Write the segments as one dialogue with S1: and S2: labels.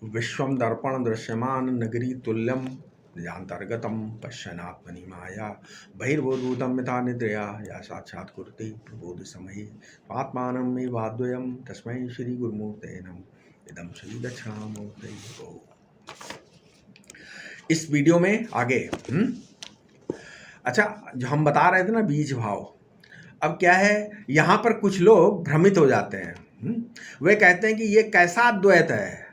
S1: विश्वं दर्पण दृश्यमान नगरी तुल्यं निजान्तर्गतं पश्यन्नात्मनि माया बहिर्भूतं यथा निद्रया या साक्षात् कुरुते प्रबोधसमये आत्मानमेवाद्वयं तस्मै श्रीगुरुमूर्तये नमः। इदं श्री दक्षिणामूर्तये ओम। इस वीडियो में आगे अच्छा, जो हम बता रहे थे ना बीज भाव, अब क्या है, यहाँ पर कुछ लोग भ्रमित हो जाते हैं। वे कहते हैं कि ये कैसा अद्वैत है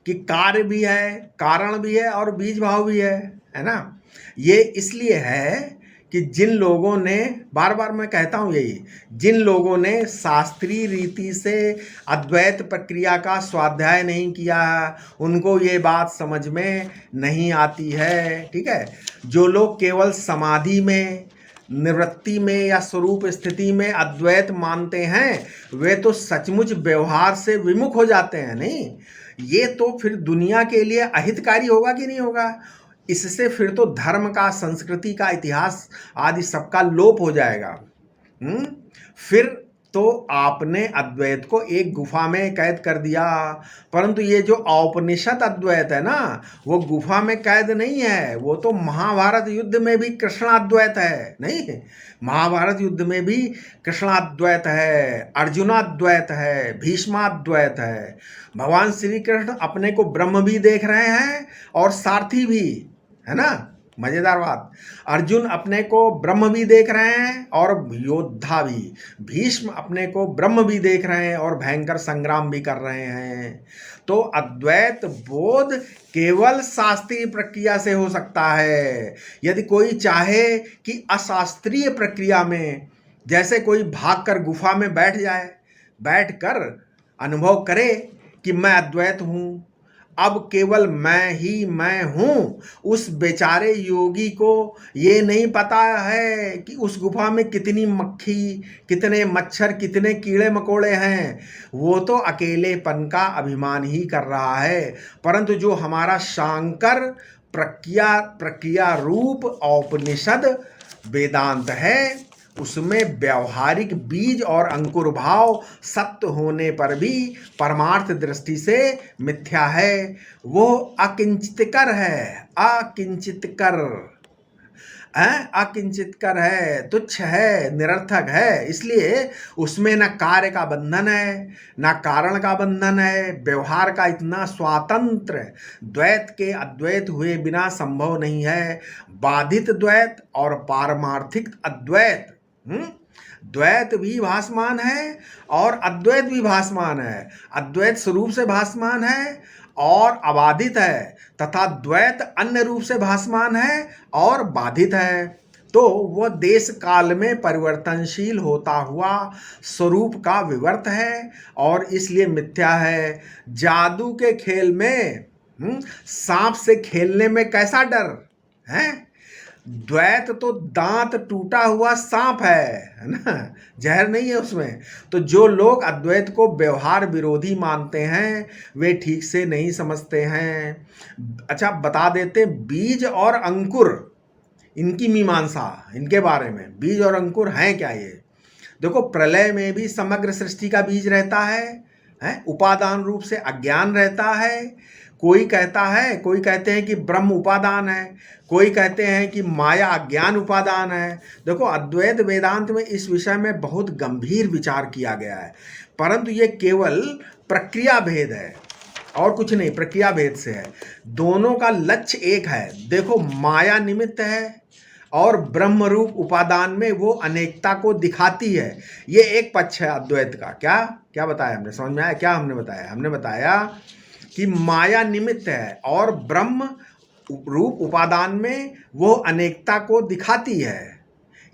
S1: कि कार्य भी है, कारण भी है और बीज भाव भी है ना। ये इसलिए है कि जिन लोगों ने, बार बार मैं कहता हूँ यही, जिन लोगों ने शास्त्रीय रीति से अद्वैत प्रक्रिया का स्वाध्याय नहीं किया है, उनको ये बात समझ में नहीं आती है। ठीक है, जो लोग केवल समाधि में, निवृत्ति में या स्वरूप स्थिति में अद्वैत मानते हैं, वे तो सचमुच व्यवहार से विमुख हो जाते हैं। नहीं, ये तो फिर दुनिया के लिए अहितकारी होगा कि नहीं होगा। इससे फिर तो धर्म का, संस्कृति का, इतिहास आदि सबका लोप हो जाएगा। फिर तो आपने अद्वैत को एक गुफा में कैद कर दिया। परंतु ये जो औपनिषद अद्वैत है ना, वो गुफा में कैद नहीं है, वो तो महाभारत युद्ध में भी कृष्णाद्वैत है। नहीं, महाभारत युद्ध में भी कृष्णाद्वैत है, अर्जुनाद्वैत है, भीष्माद्वैत है। भगवान श्री कृष्ण अपने को ब्रह्म भी देख रहे हैं और सारथी भी, है ना। मजेदार बात, अर्जुन अपने को ब्रह्म भी देख रहे हैं और योद्धा भी, भीष्म अपने को ब्रह्म भी देख रहे हैं और भयंकर संग्राम भी कर रहे हैं। तो अद्वैत बोध केवल शास्त्रीय प्रक्रिया से हो सकता है। यदि कोई चाहे कि अशास्त्रीय प्रक्रिया में, जैसे कोई भागकर गुफा में बैठ जाए, बैठकर अनुभव करे कि मैं अद्वैत हूँ, अब केवल मैं ही मैं हूँ, उस बेचारे योगी को ये नहीं पता है कि उस गुफा में कितनी मक्खी, कितने मच्छर, कितने कीड़े मकोड़े हैं। वो तो अकेलेपन का अभिमान ही कर रहा है। परंतु जो हमारा शांकर प्रक्रिया रूप औपनिषद वेदांत है, उसमें व्यावहारिक बीज और अंकुर भाव सत्य होने पर भी परमार्थ दृष्टि से मिथ्या है। वो अकिंचितकर है, अकिंचितकर है, तुच्छ है, निरर्थक है। इसलिए उसमें न कार्य का बंधन है, न कारण का बंधन है। व्यवहार का इतना स्वातंत्र द्वैत के अद्वैत हुए बिना संभव नहीं है। बाधित द्वैत और पारमार्थिक अद्वैत, द्वैत भी भासमान है और अद्वैत भी भासमान है। अद्वैत स्वरूप से भासमान है और अबाधित है, तथा द्वैत अन्य रूप से भासमान है और बाधित है। तो वह देश काल में परिवर्तनशील होता हुआ स्वरूप का विवर्त है और इसलिए मिथ्या है। जादू के खेल में सांप से खेलने में कैसा डर है। द्वैत तो दांत टूटा हुआ सांप है ना, जहर नहीं है उसमें। तो जो लोग अद्वैत को व्यवहार विरोधी मानते हैं, वे ठीक से नहीं समझते हैं। अच्छा, बता देते बीज और अंकुर, इनकी मीमांसा, इनके बारे में। बीज और अंकुर हैं क्या ये? देखो, प्रलय में भी समग्र सृष्टि का बीज रहता है, उपादान रूप से अज्ञान रहता है। कोई कहते हैं कि ब्रह्म उपादान है, कोई कहते हैं कि माया अज्ञान उपादान है। देखो, अद्वैत वेदांत में इस विषय में बहुत गंभीर विचार किया गया है, परंतु ये केवल प्रक्रिया भेद है और कुछ नहीं, प्रक्रिया भेद से है। दोनों का लक्ष्य एक है। देखो, माया निमित्त है और ब्रह्म रूप उपादान में वो अनेकता को दिखाती है। ये एक पक्ष है अद्वैत का। क्या बताया हमने, समझ में आया क्या हमने बताया? हमने बताया कि माया निमित्त है और ब्रह्म रूप उपादान में वो अनेकता को दिखाती है।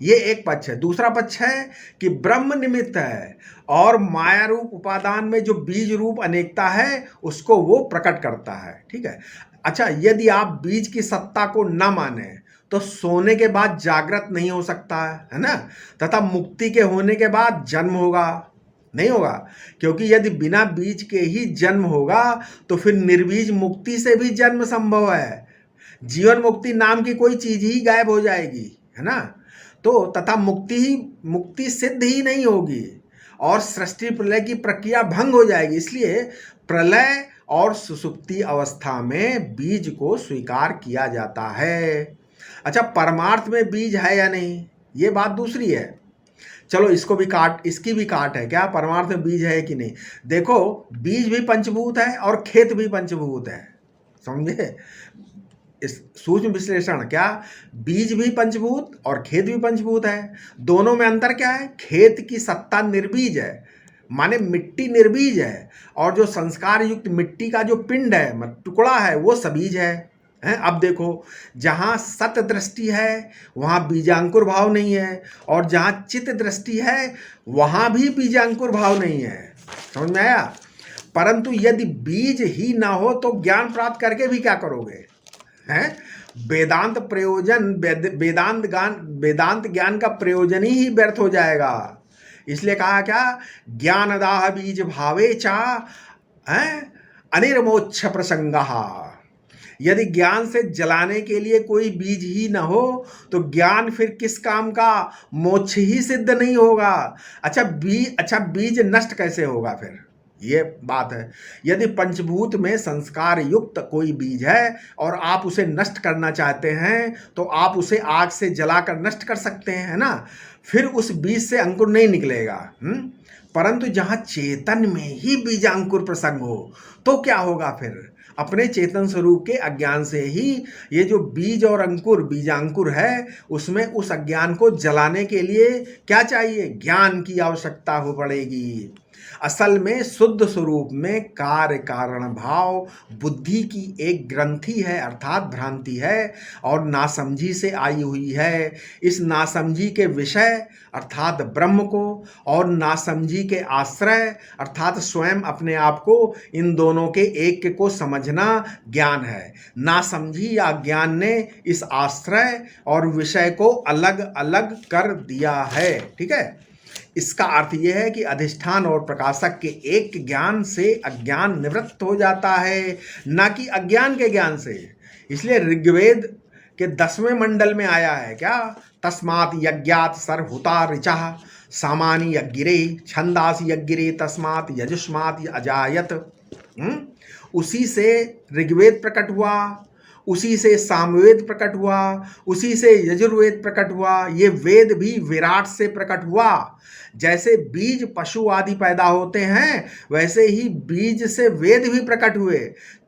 S1: ये एक पक्ष है। दूसरा पक्ष है कि ब्रह्म निमित्त है और माया रूप उपादान में जो बीज रूप अनेकता है उसको वो प्रकट करता है। ठीक है। अच्छा, यदि आप बीज की सत्ता को न माने तो सोने के बाद जागृत नहीं हो सकता है ना, तथा मुक्ति के होने के बाद जन्म होगा नहीं होगा। क्योंकि यदि बिना बीज के ही जन्म होगा तो फिर निर्बीज मुक्ति से भी जन्म संभव है। जीवन मुक्ति नाम की कोई चीज ही गायब हो जाएगी, है ना। तो तथा मुक्ति सिद्ध ही नहीं होगी और सृष्टि प्रलय की प्रक्रिया भंग हो जाएगी। इसलिए प्रलय और सुषुप्ति अवस्था में बीज को स्वीकार किया जाता है। अच्छा, परमार्थ में बीज है या नहीं, ये बात दूसरी है। चलो इसकी भी काट है, क्या परमार्थ में बीज है कि नहीं। देखो, बीज भी पंचभूत है और खेत भी पंचभूत है, समझे। इस सूक्ष्म विश्लेषण, क्या बीज भी पंचभूत और खेत भी पंचभूत है। दोनों में अंतर क्या है, खेत की सत्ता निर्बीज है, माने मिट्टी निर्बीज है, और जो संस्कार युक्त मिट्टी का जो पिंड है, टुकड़ा है, वो सबीज है। अब देखो, जहाँ सत दृष्टि है वहाँ बीजांकुर भाव नहीं है, और जहाँ चित्त दृष्टि है वहाँ भी बीजांकुर भाव नहीं है। समझ में आया। परंतु यदि बीज ही ना हो तो ज्ञान प्राप्त करके भी क्या करोगे, हैं। वेदांत प्रयोजन, वेदांत ज्ञान का प्रयोजन ही व्यर्थ हो जाएगा। इसलिए कहा क्या, ज्ञानदाह बीज भावे चा अनिर्मोक्ष प्रसंगः। यदि ज्ञान से जलाने के लिए कोई बीज ही न हो तो ज्ञान फिर किस काम का, मोक्ष ही सिद्ध नहीं होगा। अच्छा, बीज नष्ट कैसे होगा फिर, ये बात है। यदि पंचभूत में संस्कार युक्त कोई बीज है और आप उसे नष्ट करना चाहते हैं तो आप उसे आग से जलाकर नष्ट कर सकते हैं, है ना। फिर उस बीज से अंकुर नहीं निकलेगा। परंतु जहाँ चेतन में ही बीजांकुर प्रसंग हो तो क्या होगा फिर, अपने चेतन स्वरूप के अज्ञान से ही ये जो बीज और अंकुर, बीजांकुर है, उसमें उस अज्ञान को जलाने के लिए क्या चाहिए, ज्ञान की आवश्यकता हो पड़ेगी। असल में शुद्ध स्वरूप में कार्य कारण भाव बुद्धि की एक ग्रंथि है, अर्थात भ्रांति है, और नासमझी से आई हुई है। इस नासमझी के विषय अर्थात ब्रह्म को और नासमझी के आश्रय अर्थात स्वयं अपने आप को, इन दोनों के एक को समझना ज्ञान है। नासमझी या ज्ञान ने इस आश्रय और विषय को अलग अलग कर दिया है, ठीक है। इसका अर्थ यह है कि अधिष्ठान और प्रकाशक के एक ज्ञान से अज्ञान निवृत्त हो जाता है, न कि अज्ञान के ज्ञान से। इसलिए ऋग्वेद के 10वें मंडल में आया है क्या, तस्मात् यज्ञात् सर्वहुता ऋचः सामानि यज्ञिरे छंदासि यज्ञिरे तस्मात् यजुष्मात् अजायत। उसी से ऋग्वेद प्रकट हुआ, उसी से सामवेद प्रकट हुआ, उसी से यजुर्वेद प्रकट हुआ। ये वेद भी विराट से प्रकट हुआ। जैसे बीज पशु आदि पैदा होते हैं, वैसे ही बीज से वेद भी प्रकट हुए।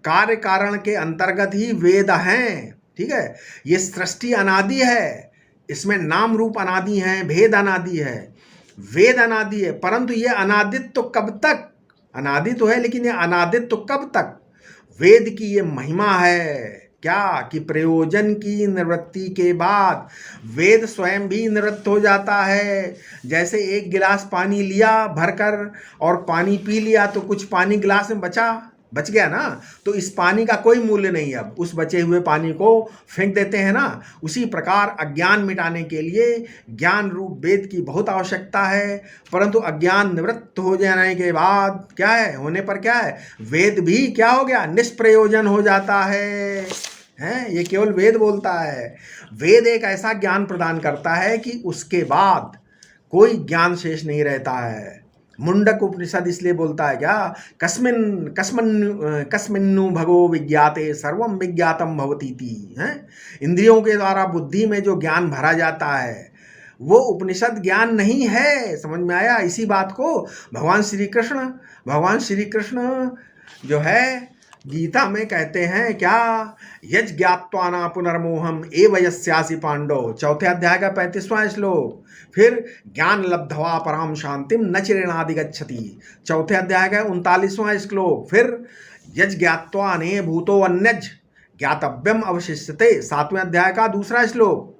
S1: कार्य कारण के अंतर्गत ही वेद हैं, ठीक है। ये सृष्टि अनादि है, इसमें नाम रूप अनादि हैं, भेद अनादि है, वेद अनादि है। परंतु ये अनादित तो कब तक, अनादि तो है लेकिन ये अनादित तो कब तक। वेद की ये महिमा है क्या, कि प्रयोजन की निवृत्ति के बाद वेद स्वयं भी निवृत्त हो जाता है। जैसे एक गिलास पानी लिया भरकर और पानी पी लिया तो कुछ पानी गिलास में बच गया ना, तो इस पानी का कोई मूल्य नहीं, अब उस बचे हुए पानी को फेंक देते हैं ना। उसी प्रकार अज्ञान मिटाने के लिए ज्ञान रूप वेद की बहुत आवश्यकता है। परंतु अज्ञान निवृत्त हो जाने के बाद क्या है, होने पर क्या है, वेद भी क्या हो गया, निष्प्रयोजन हो जाता है। ये केवल वेद बोलता है। वेद एक ऐसा ज्ञान प्रदान करता है कि उसके बाद कोई ज्ञान शेष नहीं रहता है। मुंडक उपनिषद इसलिए बोलता है क्या, कस्मिन्नु भगो विज्ञाते सर्वम विज्ञातम भवतीति। इंद्रियों के द्वारा बुद्धि में जो ज्ञान भरा जाता है वो उपनिषद ज्ञान नहीं है। समझ में आया। इसी बात को भगवान श्री कृष्ण जो है गीता में कहते हैं क्या, यज ज्ञात्वा न पुनर्मोहम एव यस्यासि पांडव, चौथे अध्याय का 35वां श्लोक। फिर ज्ञान लब्ध्वा पराम शांतिम न चिरेणाधिगच्छति, चौथे अध्याय का 39वां श्लोक। फिर यज ज्ञात्वा ने भूतो अन्यज ज्ञातव्यम अवशिष्यते, 7वें अध्याय का 2 श्लोक।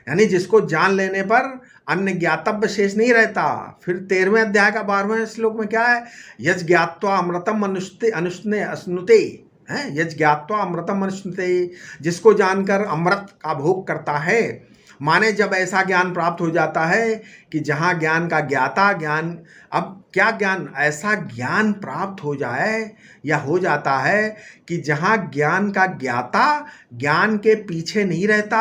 S1: यानी जिसको जान लेने पर अन्य ज्ञातव्य शेष नहीं रहता। फिर 13वें अध्याय का 12वें श्लोक में क्या है, यज ज्ञात्वा अमृतम अश्नुते, यज ज्ञात्वा अमृतम अश्नुते, जिसको जानकर अमृत का भोग करता है। माने जब ऐसा ज्ञान प्राप्त हो जाता है कि जहाँ ज्ञान का ज्ञाता ज्ञान, अब क्या ज्ञान, ऐसा ज्ञान प्राप्त हो जाए या हो जाता है कि जहाँ ज्ञान का ज्ञाता ज्ञान के पीछे नहीं रहता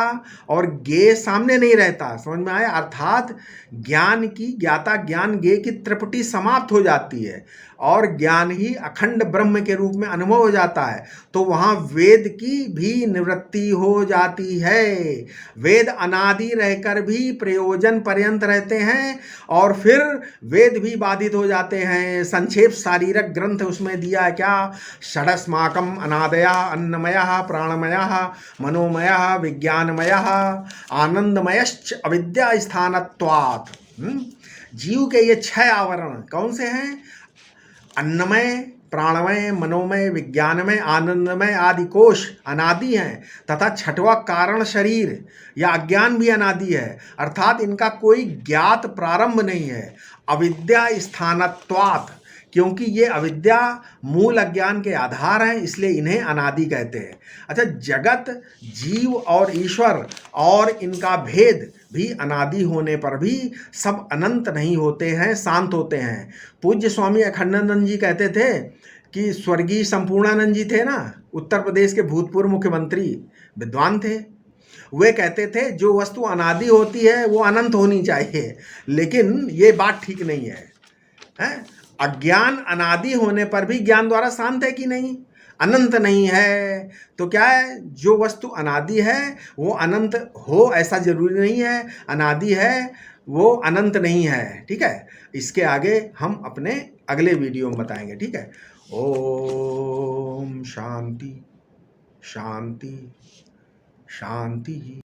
S1: और ज्ञेय सामने नहीं रहता। समझ में आया? अर्थात ज्ञान की, ज्ञाता ज्ञान ज्ञेय की त्रिपुटी समाप्त हो जाती है और ज्ञान ही अखंड ब्रह्म के रूप में अनुभव हो जाता है। तो वहाँ वेद की भी निवृत्ति हो जाती है। वेद अनादि रहकर भी प्रयोजन पर्यंत रहते हैं और फिर वेद भी बाधित हो जाते हैं। संक्षेप शारीरक ग्रंथ उसमें दिया है क्या? षडस्माकम अनादया अन्नमयः प्राणमयः मनोमयः विज्ञानमयः आनंदमयश्च अविद्या स्थानत्वात्। जीव के ये 6 आवरण कौन से हैं? अन्नमय, प्राणमय, मनोमय, विज्ञानमय, आनंदमय आदि कोश अनादि हैं तथा छठवां कारण शरीर या अज्ञान भी अनादि है, अर्थात इनका कोई ज्ञात प्रारंभ नहीं है। अविद्या स्थानत्वात्, क्योंकि ये अविद्या मूल अज्ञान के आधार हैं, इसलिए इन्हें अनादि कहते हैं। अच्छा, जगत, जीव और ईश्वर और इनका भेद भी अनादि होने पर भी सब अनंत नहीं होते हैं, शांत होते हैं। पूज्य स्वामी अखंडानंद जी कहते थे कि स्वर्गीय संपूर्णानंद जी थे ना, उत्तर प्रदेश के भूतपूर्व मुख्यमंत्री, विद्वान थे। वे कहते थे जो वस्तु अनादि होती है वो अनंत होनी चाहिए, लेकिन ये बात ठीक नहीं है, हैं? अज्ञान अनादि होने पर भी ज्ञान द्वारा शांत है कि नहीं? अनंत नहीं है। तो क्या है, जो वस्तु अनादि है वो अनंत हो ऐसा जरूरी नहीं है, अनादि है वो अनंत नहीं है। ठीक है, इसके आगे हम अपने अगले वीडियो में बताएंगे। ठीक है, ओम शांति शांति शांति।